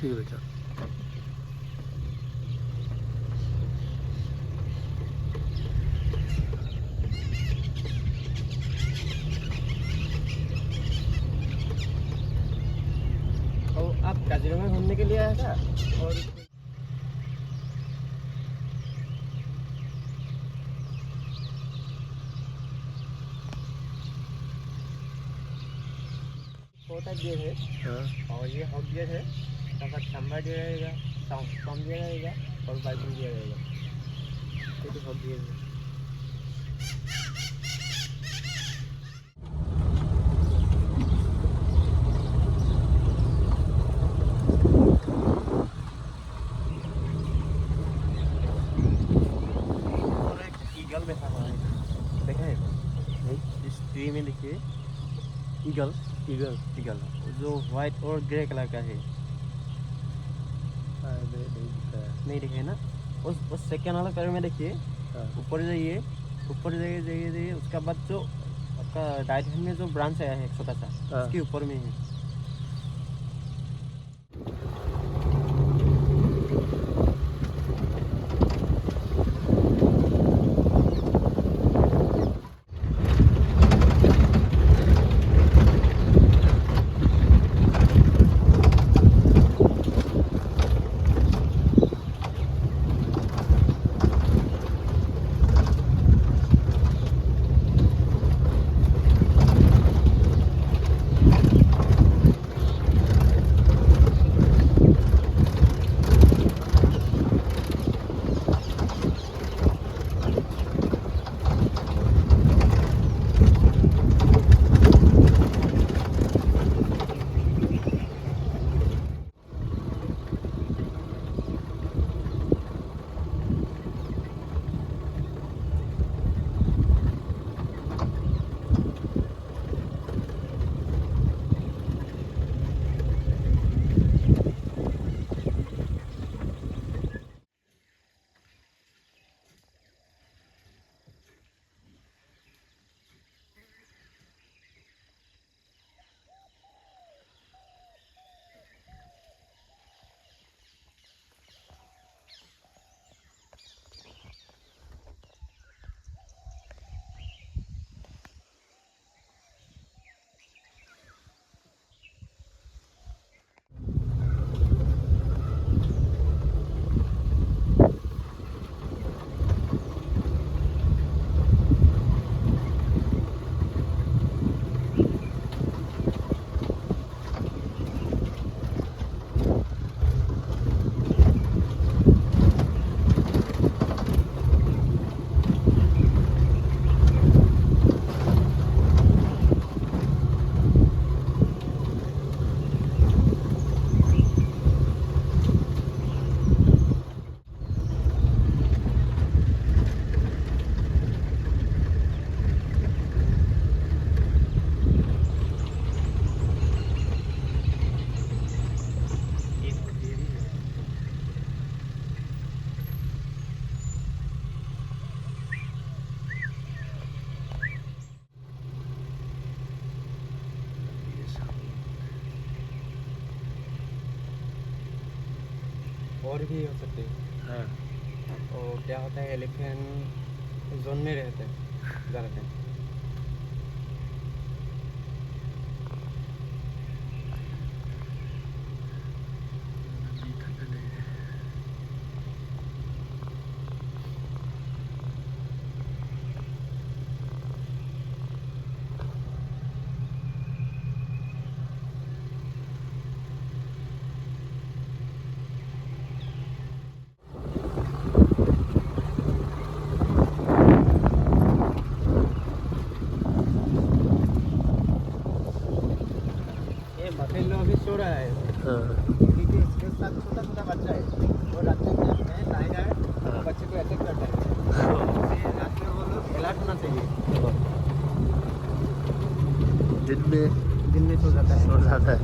ठीक है बेटा। और आप काजीरंगा घूमने के लिए आया था और छोटा गेट है हाँ और ये हॉट गेट है। यहाँ खंबा दिया रहेगा, साउंड दिया रहेगा और बाइकिंग दिया रहेगा। ये तो हॉट गेट है। और एक ईगल बैठा हुआ है, देखा है? इस ट्री में देखिए ईगल ईगल। ईगल जो व्हाइट और ग्रे कलर का है। नहीं दिखा है। नहीं दिखे ना? उस सेकेंड वाला कलर में देखिए, हाँ ऊपर जाइए, ऊपर जाइए जाइए जाइए, उसका बाद जो आपका राइट हैंड में जो ब्रांच आया है एक छोटा सा, हाँ। उसके ऊपर में है। और भी हो सकते हैं। हाँ। और क्या होता है, एलिफेंट जोन में रहते हैं ज़्यादातर। ये बफेलो अभी सो रहा है हाँ क्योंकि इसके साथ छोटा छोटा बच्चा है। वो रात में क्या है, टाइगर वो बच्चे को अटैक करता है। इसलिए रात में वो लोग अलर्ट होना चाहिए। दिन में दिन में सो जाता है। सो जाता है।